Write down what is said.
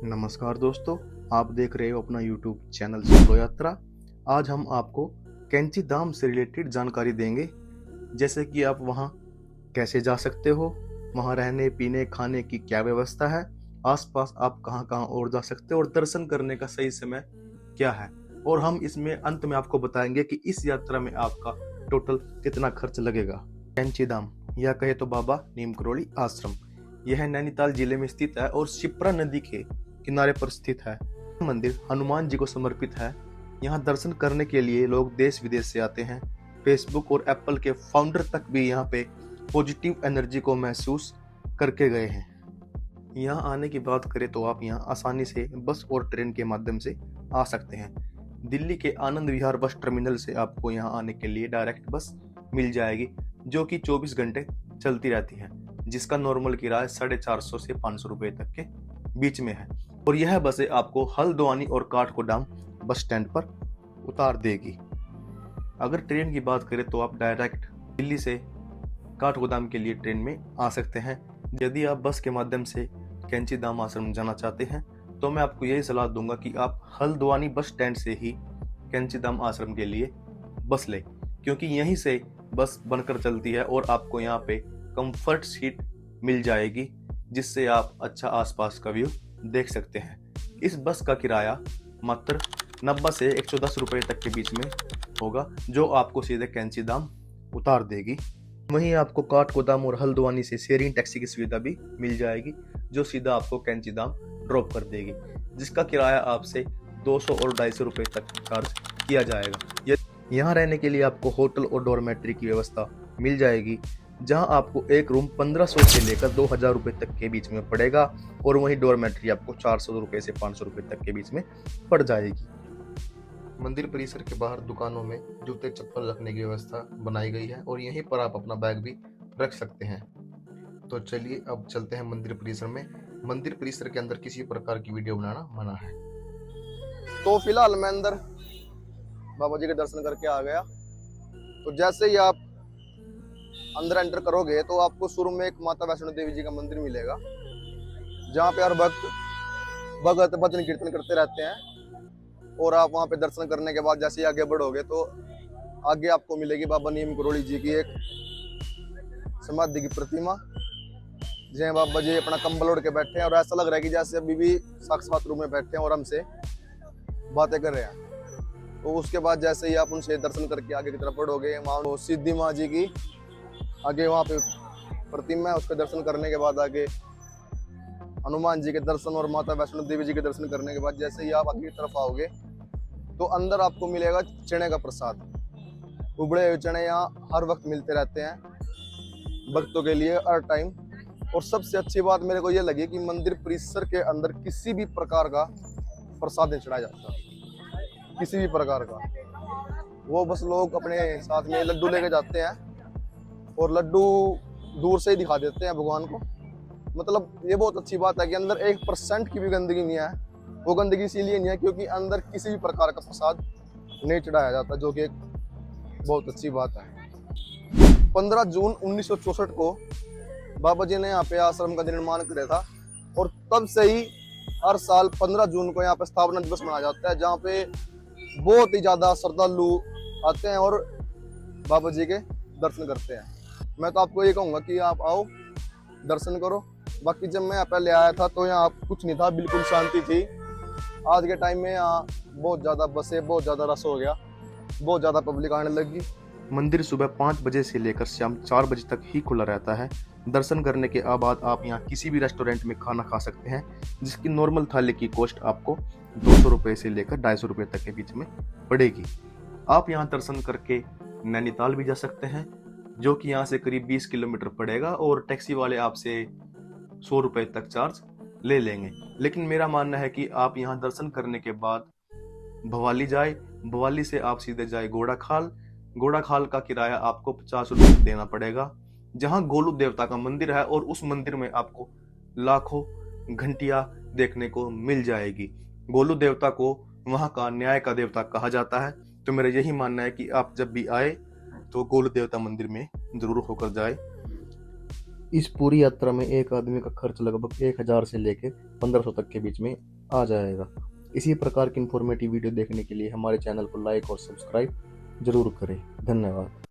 नमस्कार दोस्तों, आप देख रहे हो अपना YouTube चैनल सोलो यात्रा। आज हम आपको कैंची धाम से रिलेटेड जानकारी देंगे, जैसे कि आप वहाँ कैसे जा सकते हो, वहाँ रहने पीने खाने की क्या व्यवस्था है, आसपास आप कहाँ कहाँ और जा सकते हो और दर्शन करने का सही समय क्या है। और हम इसमें अंत में आपको बताएंगे कि इस यात्रा में आपका टोटल कितना खर्च लगेगा। कैंची धाम या कहे तो बाबा नीम करोली आश्रम, यह नैनीताल जिले में स्थित है और शिप्रा नदी के किनारे पर स्थित है। मंदिर हनुमान जी को समर्पित है। यहाँ दर्शन करने के लिए लोग देश विदेश से आते हैं। फेसबुक और एप्पल के फाउंडर तक भी यहाँ पे पॉजिटिव एनर्जी को महसूस करके गए हैं। यहाँ आने की बात करें तो आप यहाँ आसानी से बस और ट्रेन के माध्यम से आ सकते हैं। दिल्ली के आनंद विहार बस टर्मिनल से आपको यहाँ आने के लिए डायरेक्ट बस मिल जाएगी, जो कि 24 घंटे चलती रहती है, जिसका नॉर्मल किराया 450 से 500 रुपए तक के बीच में है। और यह बसें आपको हल्द्वानी और काठगोदाम बस स्टैंड पर उतार देगी। अगर ट्रेन की बात करें तो आप डायरेक्ट दिल्ली से काठगोदाम के लिए ट्रेन में आ सकते हैं। यदि आप बस के माध्यम से कैंची धाम आश्रम जाना चाहते हैं तो मैं आपको यही सलाह दूंगा कि आप हल्द्वानी बस स्टैंड से ही कैंची धाम आश्रम के लिए बस लें, क्योंकि यहीं से बस बनकर चलती है और आपको यहाँ पे कंफर्ट सीट मिल जाएगी, जिससे आप अच्छा आसपास का व्यू देख सकते हैं। इस बस का किराया मात्र 90 से 110 रुपए तक के बीच में होगा, जो आपको सीधे कैंची धाम उतार देगी। वहीं आपको काठगोदाम और हल्द्वानी से शेयरिंग टैक्सी की सुविधा भी मिल जाएगी, जो सीधा आपको कैंची धाम ड्रॉप कर देगी, जिसका किराया आपसे 200 और 250 रुपए तक चार्ज किया जाएगा। यहाँ रहने के लिए आपको होटल और डॉर्मेट्री की व्यवस्था मिल जाएगी, जहां आपको एक रूम 1500 से लेकर 2000 रुपए तक के बीच में पड़ेगा और वहीं डॉर्मेट्री आपको 400 रुपए से 500 रुपए तक के बीच में पड़ जाएगी। मंदिर परिसर के बाहर दुकानों में जूते चप्पल रखने की व्यवस्था बनाई गई है और यहीं पर आप अपना बैग भी रख सकते हैं। तो चलिए अब चलते हैं मंदिर परिसर में। मंदिर परिसर के अंदर किसी प्रकार की वीडियो बनाना मना है। तो फिलहाल मैं अंदर बाबा जी के दर्शन करके आ गया। तो जैसे ही आप अंदर एंटर करोगे तो आपको शुरू में एक माता वैष्णो देवी जी का मंदिर मिलेगा, जहाँ पे हर भगत भजन कीर्तन करते रहते हैं। और आप वहाँ पे दर्शन करने के बाद जैसे ही आगे बढ़ोगे तो आगे आपको मिलेगी बाबा नीम करोली जी की एक समाधि की प्रतिमा, जहाँ बाबा जी अपना कंबल ओढ़ के बैठे हैं और ऐसा लग रहा है कि जैसे अभी भी साक्षात रूप में बैठे हैं और हमसे बातें कर रहे हैं। तो उसके बाद जैसे ही आप उनसे दर्शन करके आगे की तरफ बढ़ोगे, वहाँ सिद्धि माँ जी की आगे वहाँ पे प्रतिमा है, उसके दर्शन करने के बाद आगे हनुमान जी के दर्शन और माता वैष्णो देवी जी के दर्शन करने के बाद जैसे ही आप आगे की तरफ आओगे तो अंदर आपको मिलेगा चने का प्रसाद। उबड़े हुए चने यहाँ हर वक्त मिलते रहते हैं भक्तों के लिए, हर टाइम। और सबसे अच्छी बात मेरे को ये लगी कि मंदिर परिसर के अंदर किसी भी प्रकार का प्रसाद नहीं चढ़ाया जाता, किसी भी प्रकार का। वो बस लोग अपने साथ में लड्डू लेके जाते हैं और लड्डू दूर से ही दिखा देते हैं भगवान को। मतलब ये बहुत अच्छी बात है कि अंदर 1% की भी गंदगी नहीं है। वो गंदगी इसीलिए नहीं है क्योंकि अंदर किसी भी प्रकार का प्रसाद नहीं चढ़ाया जाता, जो कि एक बहुत अच्छी बात है। 15 जून 1964 को बाबा जी ने यहाँ पे आश्रम का निर्माण किया था और तब से ही हर साल 15 जून को यहाँ पे स्थापना दिवस मनाया जाता है, जहाँ पे बहुत ही ज्यादा श्रद्धालु आते हैं और बाबा जी के दर्शन करते हैं। मैं तो आपको ये कहूँगा कि आप आओ, दर्शन करो। बाकी जब मैं पहले आया था तो यहाँ कुछ नहीं था, बिल्कुल शांति थी। आज के टाइम में यहाँ बहुत ज़्यादा बसें, बहुत ज़्यादा रश हो गया, बहुत ज़्यादा पब्लिक आने लगी। मंदिर सुबह 5 बजे से लेकर शाम 4 बजे तक ही खुला रहता है। दर्शन करने के बाद आप यहाँ किसी भी रेस्टोरेंट में खाना खा सकते हैं, जिसकी नॉर्मल थाली की कॉस्ट आपको 200 रुपये से लेकर 250 रुपये तक के बीच में पड़ेगी। आप यहाँ दर्शन करके नैनीताल भी जा सकते हैं, जो कि यहाँ से करीब 20 किलोमीटर पड़ेगा और टैक्सी वाले आपसे 100 रुपये तक चार्ज ले लेंगे। लेकिन मेरा मानना है कि आप यहाँ दर्शन करने के बाद भवाली जाए, भवाली से आप सीधे जाए घोड़ाखाल। घोड़ाखाल का किराया आपको 50 रुपये देना पड़ेगा, जहाँ गोलू देवता का मंदिर है और उस मंदिर में आपको लाखों घंटियां देखने को मिल जाएगी। गोलू देवता को वहाँ का न्याय का देवता कहा जाता है, तो मेरा यही मानना है कि आप जब भी आए तो गोलू देवता मंदिर में जरूर होकर जाए। इस पूरी यात्रा में एक आदमी का खर्च लगभग 1000 से लेकर 1500 तक के बीच में आ जाएगा। इसी प्रकार की इन्फॉर्मेटिव वीडियो देखने के लिए हमारे चैनल को लाइक और सब्सक्राइब जरूर करें। धन्यवाद।